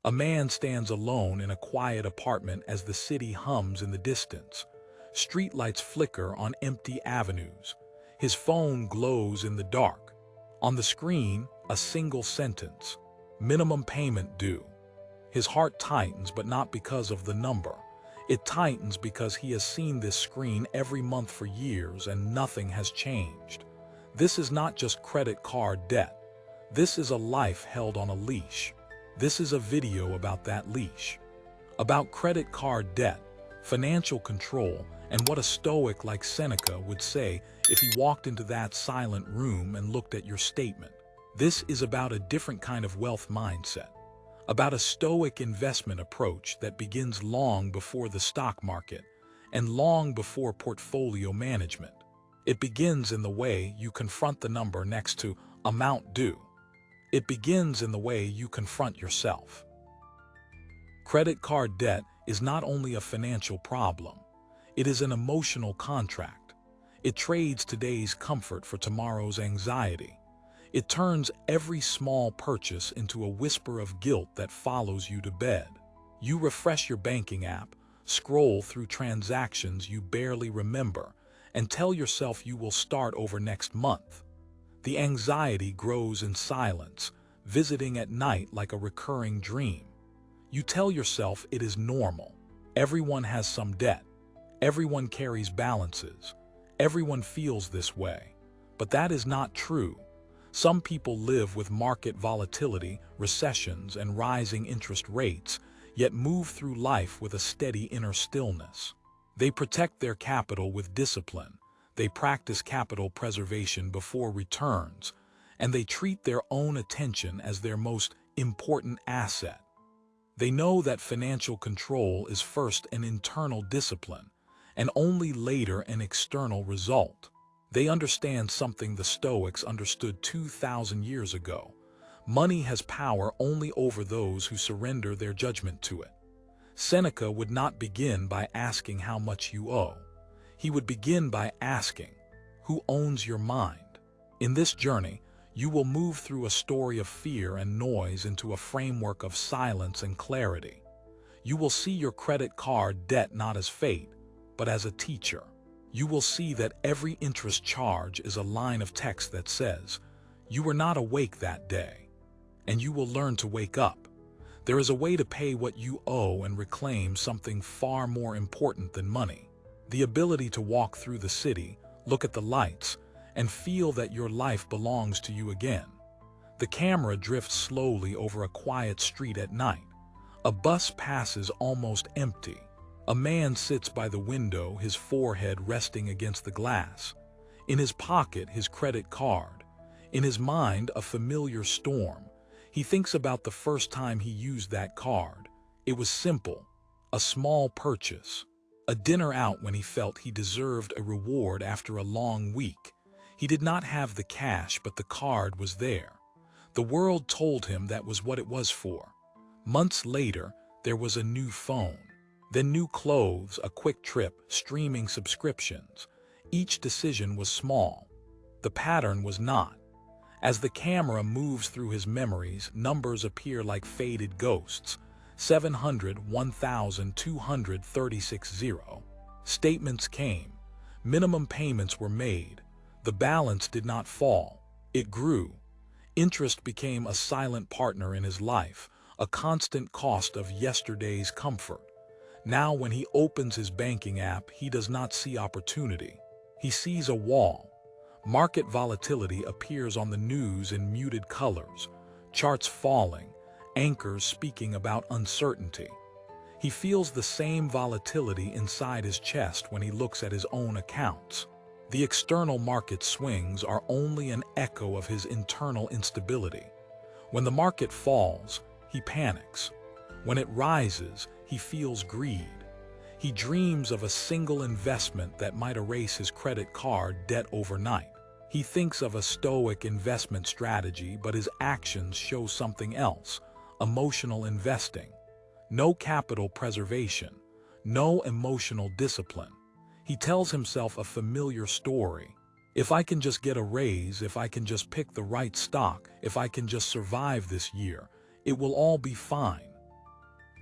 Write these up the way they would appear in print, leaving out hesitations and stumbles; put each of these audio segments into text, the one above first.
A man stands alone in a quiet apartment as the city hums in the distance. Streetlights flicker on empty avenues. His phone glows in the dark. On the screen, a single sentence: minimum payment due. His heart tightens, but not because of the number. It tightens because he has seen this screen every month for years and nothing has changed. This is not just credit card debt. This is a life held on a leash. This is a video about that leash. About credit card debt, financial control, and what a Stoic like Seneca would say if he walked into that silent room and looked at your statement. This is about a different kind of wealth mindset. About a Stoic investment approach that begins long before the stock market and long before portfolio management. It begins in the way you confront the number next to amount due. It begins in the way you confront yourself. Credit card debt is not only a financial problem, it is an emotional contract. It trades today's comfort for tomorrow's anxiety. It turns every small purchase into a whisper of guilt that follows you to bed. You refresh your banking app, scroll through transactions you barely remember, and tell yourself you will start over next month. The anxiety grows in silence, visiting at night like a recurring dream. You tell yourself it is normal. Everyone has some debt. Everyone carries balances. Everyone feels this way. But that is not true. Some people live with market volatility, recessions, and rising interest rates, yet move through life with a steady inner stillness. They protect their capital with discipline. They practice capital preservation before returns, and they treat their own attention as their most important asset. They know that financial control is first an internal discipline, and only later an external result. They understand something the Stoics understood 2,000 years ago. Money has power only over those who surrender their judgment to it. Seneca would not begin by asking how much you owe. He would begin by asking, who owns your mind? In this journey, you will move through a story of fear and noise into a framework of silence and clarity. You will see your credit card debt not as fate, but as a teacher. You will see that every interest charge is a line of text that says, you were not awake that day, and you will learn to wake up. There is a way to pay what you owe and reclaim something far more important than money. The ability to walk through the city, look at the lights, and feel that your life belongs to you again. The camera drifts slowly over a quiet street at night. A bus passes almost empty. A man sits by the window, his forehead resting against the glass. In his pocket, his credit card. In his mind, a familiar storm. He thinks about the first time he used that card. It was simple, a small purchase, a dinner out when he felt he deserved a reward after a long week. He did not have the cash, but the card was there. The world told him that was what it was for. Months later, there was a new phone. Then new clothes, a quick trip, streaming subscriptions. Each decision was small. The pattern was not. As the camera moves through his memories, numbers appear like faded ghosts. 700, 1,236 0. Statements came. Minimum payments were made. The balance did not fall. It grew. Interest became a silent partner in his life, a constant cost of yesterday's comfort. Now when he opens his banking app, he does not see opportunity. He sees a wall. Market volatility appears on the news in muted colors, charts falling, anchors speaking about uncertainty. He feels the same volatility inside his chest when he looks at his own accounts. The external market swings are only an echo of his internal instability. When the market falls, he panics. When it rises, he feels greed. He dreams of a single investment that might erase his credit card debt overnight. He thinks of a Stoic investment strategy, but his actions show something else: emotional investing. No capital preservation, no emotional discipline. He tells himself a familiar story. If I can just get a raise, if I can just pick the right stock, if I can just survive this year, it will all be fine.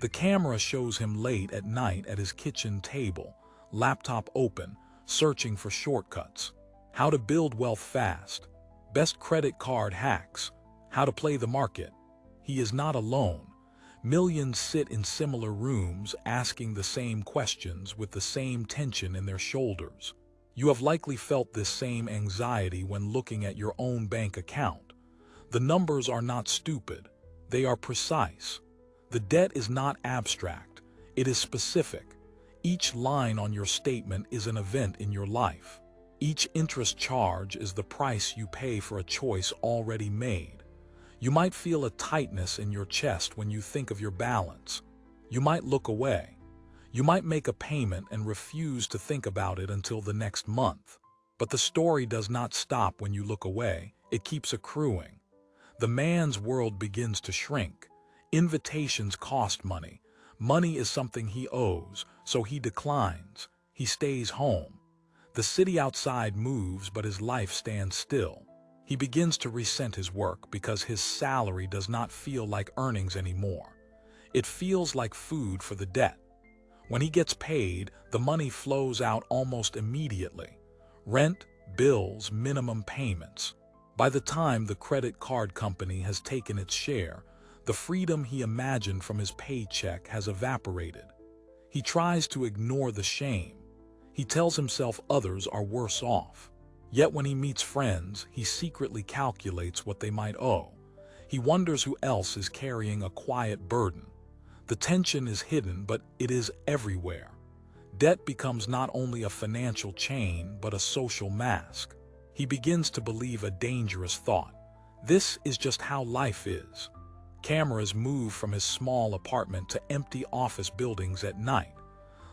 The camera shows him late at night at his kitchen table, laptop open, searching for shortcuts. How to build wealth fast. Best credit card hacks. How to play the market. He is not alone. Millions sit in similar rooms asking the same questions with the same tension in their shoulders. You have likely felt this same anxiety when looking at your own bank account. The numbers are not stupid. They are precise. The debt is not abstract. It is specific. Each line on your statement is an event in your life. Each interest charge is the price you pay for a choice already made. You might feel a tightness in your chest when you think of your balance. You might look away. You might make a payment and refuse to think about it until the next month. But the story does not stop when you look away. It keeps accruing. The man's world begins to shrink. Invitations cost money. Money is something he owes, so he declines. He stays home. The city outside moves, but his life stands still. He begins to resent his work because his salary does not feel like earnings anymore. It feels like food for the debt. When he gets paid, the money flows out almost immediately. Rent, bills, minimum payments. By the time the credit card company has taken its share, the freedom he imagined from his paycheck has evaporated. He tries to ignore the shame. He tells himself others are worse off. Yet when he meets friends, he secretly calculates what they might owe. He wonders who else is carrying a quiet burden. The tension is hidden, but it is everywhere. Debt becomes not only a financial chain, but a social mask. He begins to believe a dangerous thought. This is just how life is. Cameras move from his small apartment to empty office buildings at night.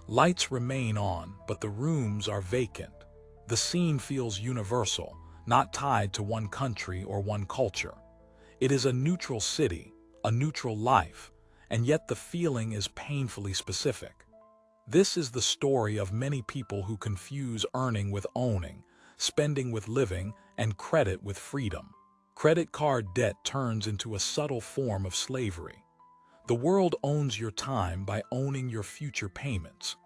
Lights remain on, but the rooms are vacant. The scene feels universal, not tied to one country or one culture. It is a neutral city, a neutral life, and yet the feeling is painfully specific. This is the story of many people who confuse earning with owning, spending with living, and credit with freedom. Credit card debt turns into a subtle form of slavery. The world owns your time by owning your future payments.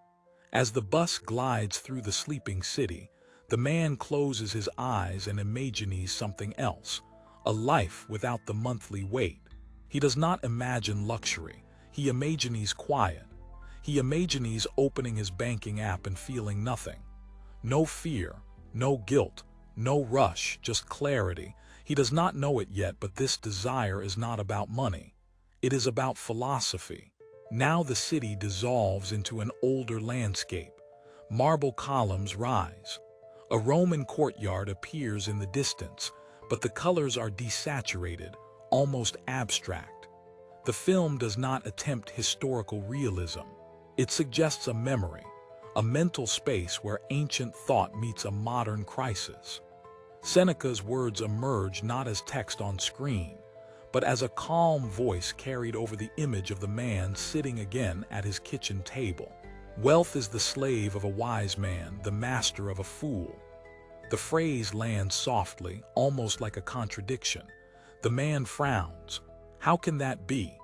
As the bus glides through the sleeping city, the man closes his eyes and imagines something else, a life without the monthly weight. He does not imagine luxury. He imagines quiet. He imagines opening his banking app and feeling nothing. No fear, no guilt, no rush, just clarity. He does not know it yet, but this desire is not about money. It is about philosophy. Now the city dissolves into an older landscape. Marble columns rise. A Roman courtyard appears in the distance, but the colors are desaturated, almost abstract. The film does not attempt historical realism. It suggests a memory, a mental space where ancient thought meets a modern crisis. Seneca's words emerge not as text on screen, but as a calm voice carried over the image of the man sitting again at his kitchen table. Wealth is the slave of a wise man, the master of a fool. The phrase lands softly, almost like a contradiction. The man frowns. How can that be?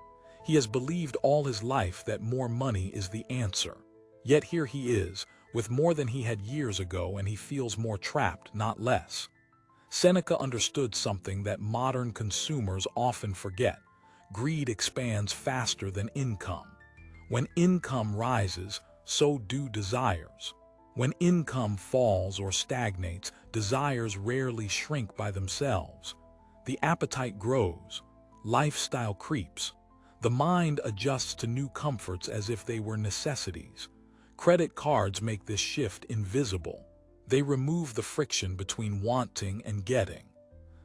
He has believed all his life that more money is the answer. Yet here he is, with more than he had years ago, and he feels more trapped, not less. Seneca understood something that modern consumers often forget. Greed expands faster than income. When income rises, so do desires. When income falls or stagnates, desires rarely shrink by themselves. The appetite grows. Lifestyle creeps. The mind adjusts to new comforts as if they were necessities. Credit cards make this shift invisible. They remove the friction between wanting and getting.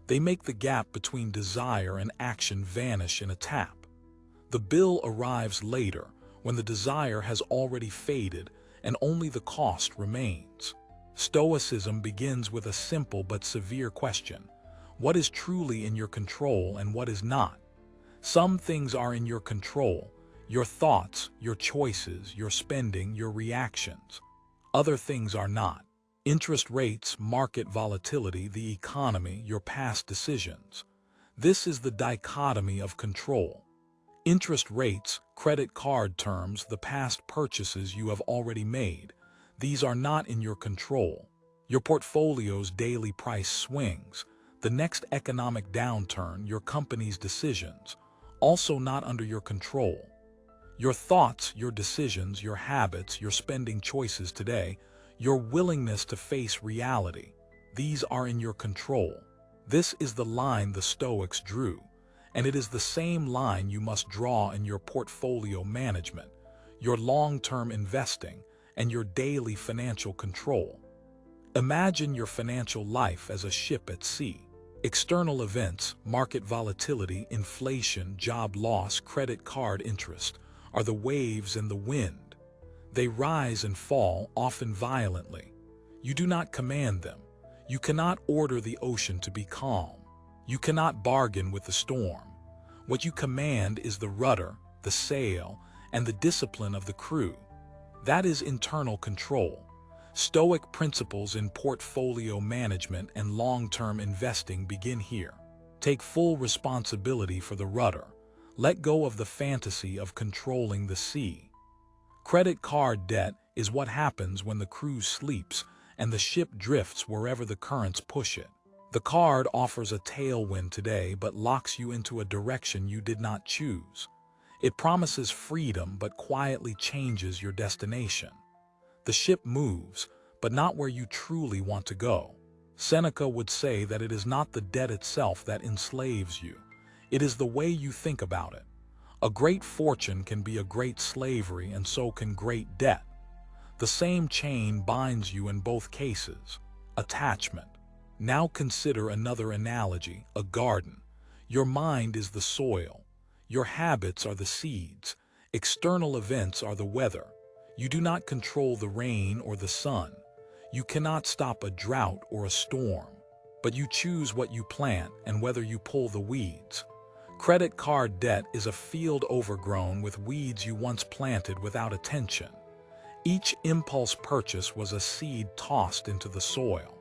They make the gap between desire and action vanish in a tap. The bill arrives later, when the desire has already faded and only the cost remains. Stoicism begins with a simple but severe question. What is truly in your control and what is not? Some things are in your control: your thoughts, your choices, your spending, your reactions. Other things are not. Interest rates, market volatility, the economy, your past decisions. This is the dichotomy of control. Interest rates, credit card terms, the past purchases you have already made. These are not in your control. Your portfolio's daily price swings, the next economic downturn, your company's decisions, also not under your control. Your thoughts, your decisions, your habits, your spending choices today, your willingness to face reality, these are in your control. This is the line the Stoics drew, and it is the same line you must draw in your portfolio management, your long-term investing, and your daily financial control. Imagine your financial life as a ship at sea. External events, market volatility, inflation, job loss, credit card interest, are the waves and the wind. They rise and fall, often violently. You do not command them. You cannot order the ocean to be calm. You cannot bargain with the storm. What you command is the rudder, the sail, and the discipline of the crew. That is internal control. Stoic principles in portfolio management and long-term investing begin here. Take full responsibility for the rudder. Let go of the fantasy of controlling the sea. Credit card debt is what happens when the crew sleeps and the ship drifts wherever the currents push it. The card offers a tailwind today but locks you into a direction you did not choose. It promises freedom but quietly changes your destination. The ship moves, but not where you truly want to go. Seneca would say that it is not the debt itself that enslaves you. It is the way you think about it. A great fortune can be a great slavery, and so can great debt. The same chain binds you in both cases. Attachment. Now consider another analogy, a garden. Your mind is the soil. Your habits are the seeds. External events are the weather. You do not control the rain or the sun. You cannot stop a drought or a storm. But you choose what you plant and whether you pull the weeds. Credit card debt is a field overgrown with weeds you once planted without attention. Each impulse purchase was a seed tossed into the soil.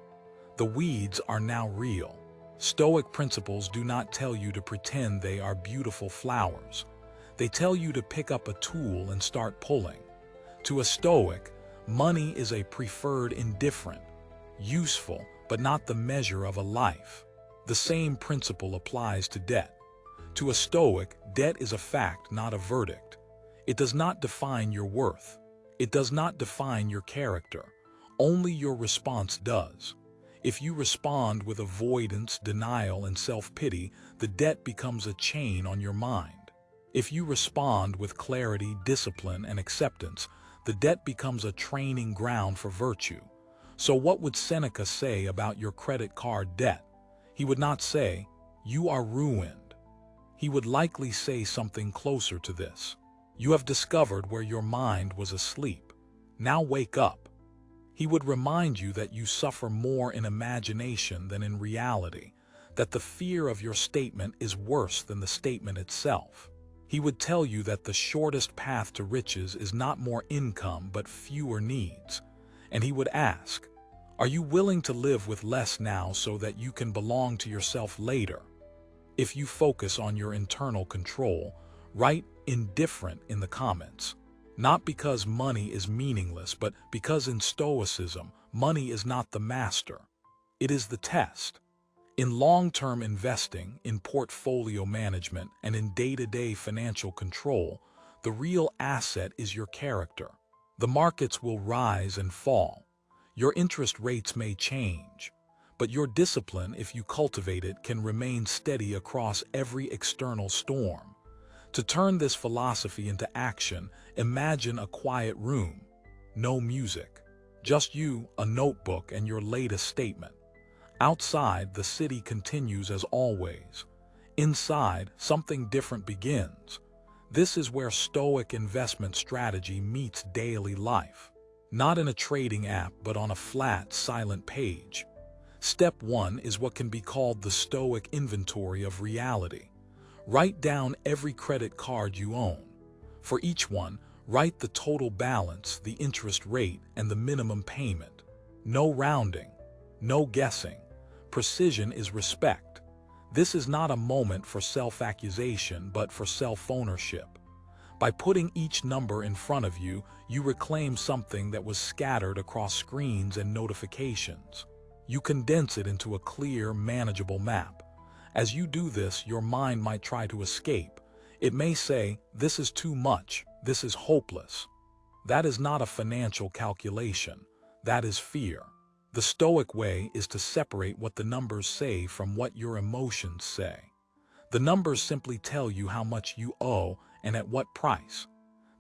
The weeds are now real. Stoic principles do not tell you to pretend they are beautiful flowers. They tell you to pick up a tool and start pulling. To a Stoic, money is a preferred indifferent, useful, but not the measure of a life. The same principle applies to debt. To a Stoic, debt is a fact, not a verdict. It does not define your worth. It does not define your character. Only your response does. If you respond with avoidance, denial, and self-pity, the debt becomes a chain on your mind. If you respond with clarity, discipline, and acceptance, the debt becomes a training ground for virtue. So what would Seneca say about your credit card debt? He would not say, "You are ruined." He would likely say something closer to this. "You have discovered where your mind was asleep. Now wake up." He would remind you that you suffer more in imagination than in reality, that the fear of your statement is worse than the statement itself. He would tell you that the shortest path to riches is not more income but fewer needs. And he would ask, are you willing to live with less now so that you can belong to yourself later? If you focus on your internal control, write indifferent in the comments. Not because money is meaningless, but because in Stoicism, money is not the master. It is the test. In long-term investing, in portfolio management, and in day-to-day financial control, the real asset is your character. The markets will rise and fall. Your interest rates may change. But your discipline, if you cultivate it, can remain steady across every external storm. To turn this philosophy into action, imagine a quiet room. No music. Just you, a notebook, and your latest statement. Outside, the city continues as always. Inside, something different begins. This is where Stoic investment strategy meets daily life. Not in a trading app, but on a flat, silent page. Step 1 is what can be called the Stoic inventory of reality. Write down every credit card you own. For each one, write the total balance, the interest rate, and the minimum payment. No rounding. No guessing. Precision is respect. This is not a moment for self-accusation, but for self-ownership. By putting each number in front of you, you reclaim something that was scattered across screens and notifications. You condense it into a clear, manageable map. As you do this, your mind might try to escape. It may say, "This is too much, this is hopeless." That is not a financial calculation. That is fear. The Stoic way is to separate what the numbers say from what your emotions say. The numbers simply tell you how much you owe and at what price.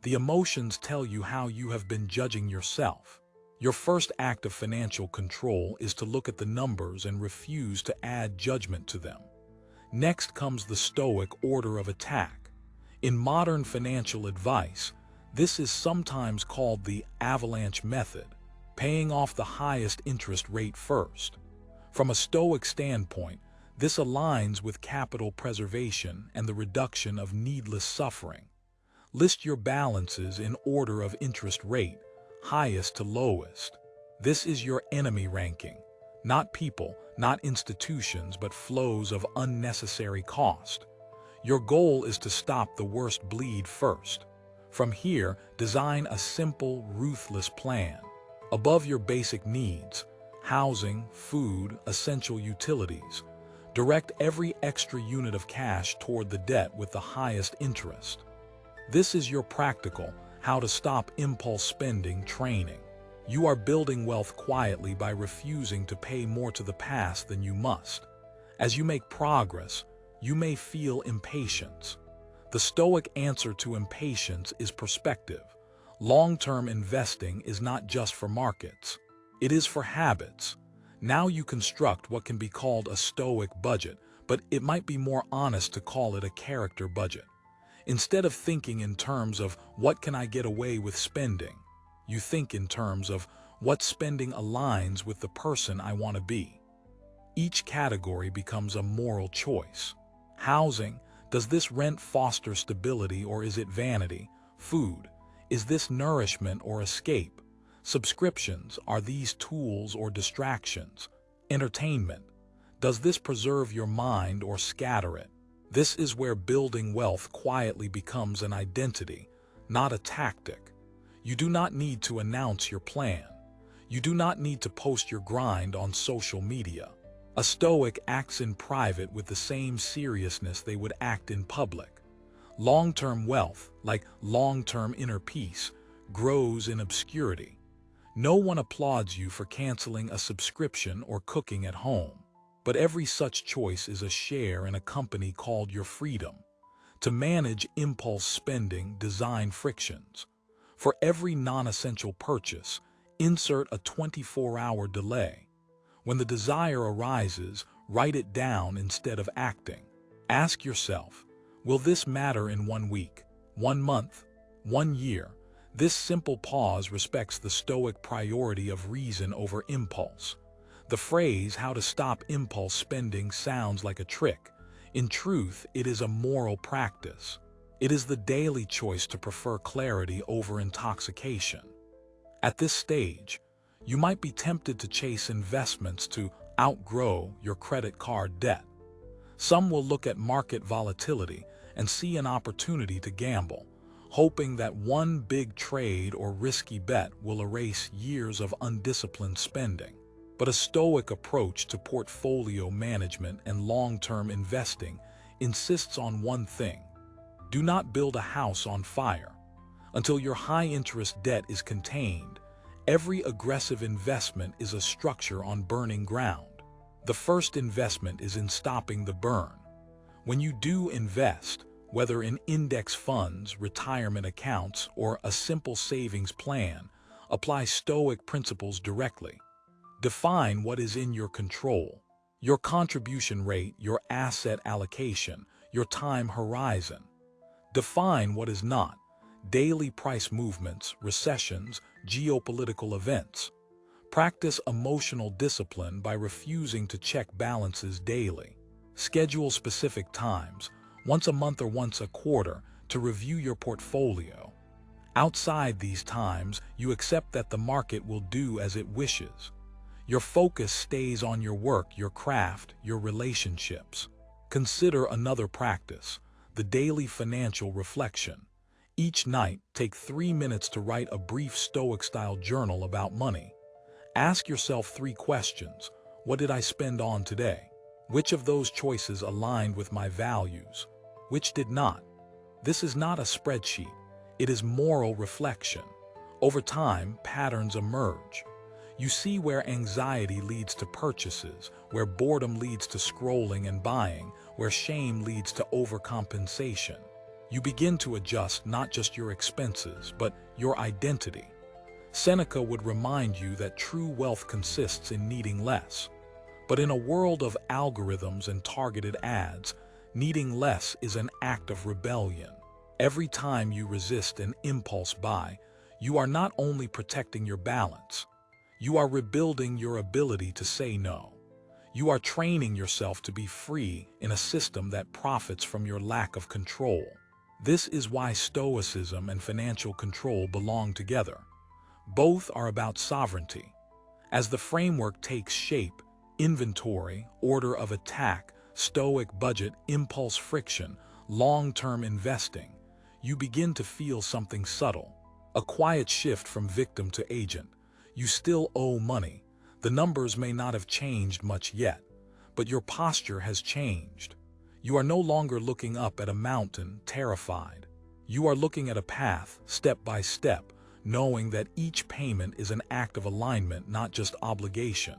The emotions tell you how you have been judging yourself. Your first act of financial control is to look at the numbers and refuse to add judgment to them. Next comes the Stoic order of attack. In modern financial advice, this is sometimes called the avalanche method, paying off the highest interest rate first. From a Stoic standpoint, this aligns with capital preservation and the reduction of needless suffering. List your balances in order of interest rate, highest to lowest. This is your enemy ranking. Not people, not institutions, but flows of unnecessary cost. Your goal is to stop the worst bleed first. From here, design a simple, ruthless plan. Above your basic needs, housing, food, essential utilities, direct every extra unit of cash toward the debt with the highest interest. This is your practical, how to stop impulse spending training. You are building wealth quietly by refusing to pay more to the past than you must. As you make progress, you may feel impatience. The Stoic answer to impatience is perspective. Long-term investing is not just for markets. It is for habits. Now you construct what can be called a Stoic budget, but it might be more honest to call it a character budget. Instead of thinking in terms of what can I get away with spending, you think in terms of what spending aligns with the person I want to be. Each category becomes a moral choice. Housing, does this rent foster stability or is it vanity? Food, is this nourishment or escape? Subscriptions, are these tools or distractions? Entertainment, does this preserve your mind or scatter it? This is where building wealth quietly becomes an identity, not a tactic. You do not need to announce your plan. You do not need to post your grind on social media. A Stoic acts in private with the same seriousness they would act in public. Long-term wealth, like long-term inner peace, grows in obscurity. No one applauds you for canceling a subscription or cooking at home. But every such choice is a share in a company called your freedom. To manage impulse spending, design frictions. For every non-essential purchase, insert a 24-hour delay. When the desire arises, write it down instead of acting. Ask yourself, will this matter in 1 week, 1 month, 1 year? This simple pause respects the Stoic priority of reason over impulse. The phrase, how to stop impulse spending, sounds like a trick. In truth, it is a moral practice. It is the daily choice to prefer clarity over intoxication. At this stage, you might be tempted to chase investments to outgrow your credit card debt. Some will look at market volatility and see an opportunity to gamble, hoping that one big trade or risky bet will erase years of undisciplined spending. But a Stoic approach to portfolio management and long-term investing insists on one thing. Do not build a house on fire. Until your high-interest debt is contained, every aggressive investment is a structure on burning ground. The first investment is in stopping the burn. When you do invest, whether in index funds, retirement accounts, or a simple savings plan, apply Stoic principles directly. Define what is in your control, your contribution rate, your asset allocation, your time horizon. Define what is not, daily price movements, recessions, geopolitical events. Practice emotional discipline by refusing to check balances daily. Schedule specific times, once a month or once a quarter, to review your portfolio. Outside these times, you accept that the market will do as it wishes. Your focus stays on your work, your craft, your relationships. Consider another practice, the daily financial reflection. Each night, take 3 minutes to write a brief Stoic-style journal about money. Ask yourself 3 questions. What did I spend on today? Which of those choices aligned with my values? Which did not? This is not a spreadsheet. It is moral reflection. Over time, patterns emerge. You see where anxiety leads to purchases, where boredom leads to scrolling and buying, where shame leads to overcompensation. You begin to adjust not just your expenses, but your identity. Seneca would remind you that true wealth consists in needing less. But in a world of algorithms and targeted ads, needing less is an act of rebellion. Every time you resist an impulse buy, you are not only protecting your balance, you are rebuilding your ability to say no. You are training yourself to be free in a system that profits from your lack of control. This is why Stoicism and financial control belong together. Both are about sovereignty. As the framework takes shape, inventory, order of attack, Stoic budget, impulse friction, long-term investing, you begin to feel something subtle. A quiet shift from victim to agent. You still owe money. The numbers may not have changed much yet, but your posture has changed. You are no longer looking up at a mountain, terrified. You are looking at a path, step by step, knowing that each payment is an act of alignment, not just obligation.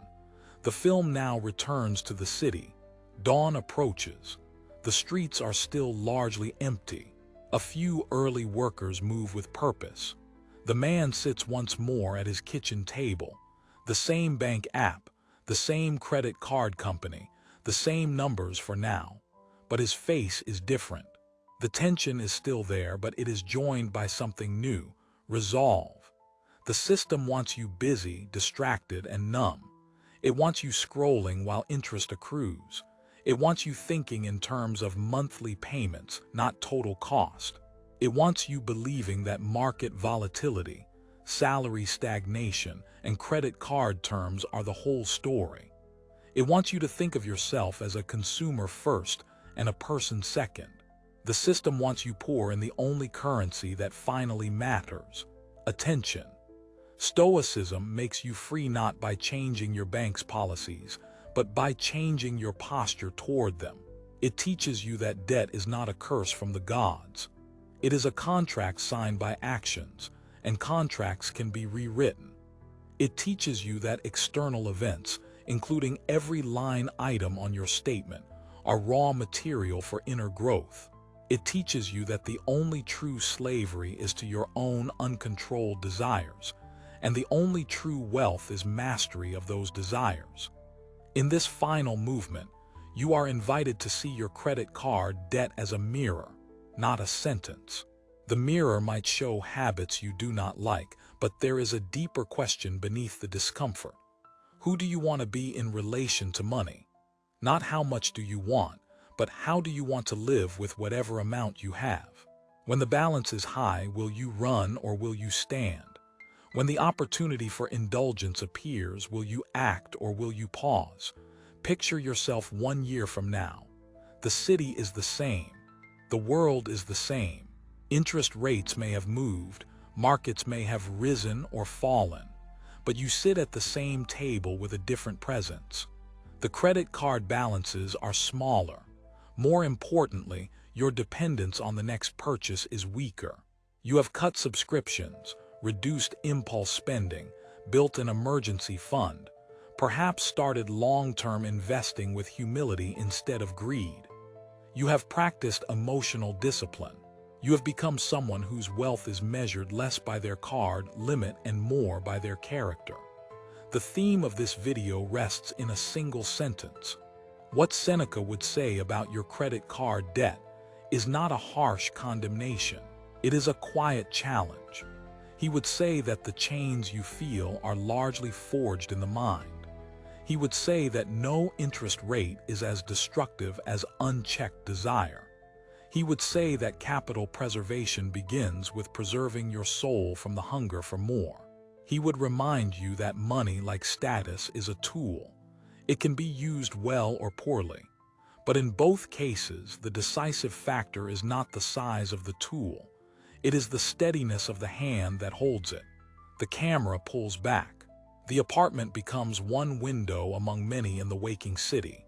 The film now returns to the city. Dawn approaches. The streets are still largely empty. A few early workers move with purpose. The man sits once more at his kitchen table. The same bank app, the same credit card company, the same numbers for now. But his face is different. The tension is still there, but it is joined by something new, resolve. The system wants you busy, distracted, and numb. It wants you scrolling while interest accrues. It wants you thinking in terms of monthly payments, not total cost. It wants you believing that market volatility, salary stagnation, and credit card terms are the whole story. It wants you to think of yourself as a consumer first and a person second. The system wants you poor in the only currency that finally matters: attention. Stoicism makes you free not by changing your bank's policies, but by changing your posture toward them. It teaches you that debt is not a curse from the gods. It is a contract signed by actions, and contracts can be rewritten. It teaches you that external events, including every line item on your statement, are raw material for inner growth. It teaches you that the only true slavery is to your own uncontrolled desires, and the only true wealth is mastery of those desires. In this final movement, you are invited to see your credit card debt as a mirror, not a sentence. The mirror might show habits you do not like, but there is a deeper question beneath the discomfort. Who do you want to be in relation to money? Not how much do you want, but how do you want to live with whatever amount you have? When the balance is high, will you run or will you stand? When the opportunity for indulgence appears, will you act or will you pause? Picture yourself 1 year from now. The city is the same. The world is the same. Interest rates may have moved, markets may have risen or fallen, but you sit at the same table with a different presence. The credit card balances are smaller. More importantly, your dependence on the next purchase is weaker. You have cut subscriptions, reduced impulse spending, built an emergency fund, perhaps started long-term investing with humility instead of greed. You have practiced emotional discipline. You have become someone whose wealth is measured less by their card limit and more by their character. The theme of this video rests in a single sentence. What Seneca would say about your credit card debt is not a harsh condemnation. It is a quiet challenge. He would say that the chains you feel are largely forged in the mind. He would say that no interest rate is as destructive as unchecked desire. He would say that capital preservation begins with preserving your soul from the hunger for more. He would remind you that money, like status, is a tool. It can be used well or poorly. But in both cases, the decisive factor is not the size of the tool. It is the steadiness of the hand that holds it. The camera pulls back. The apartment becomes one window among many in the waking city.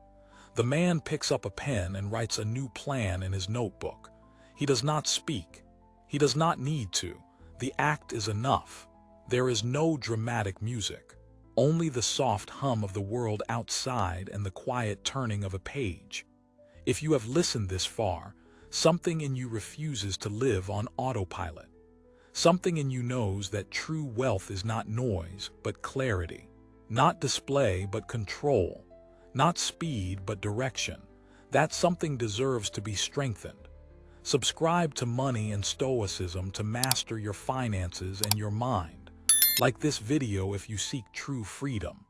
The man picks up a pen and writes a new plan in his notebook. He does not speak. He does not need to. The act is enough. There is no dramatic music, only the soft hum of the world outside and the quiet turning of a page. If you have listened this far, something in you refuses to live on autopilot. Something in you knows that true wealth is not noise, but clarity. Not display, but control. Not speed, but direction. That something deserves to be strengthened. Subscribe to Money and Stoicism to master your finances and your mind. Like this video if you seek true freedom.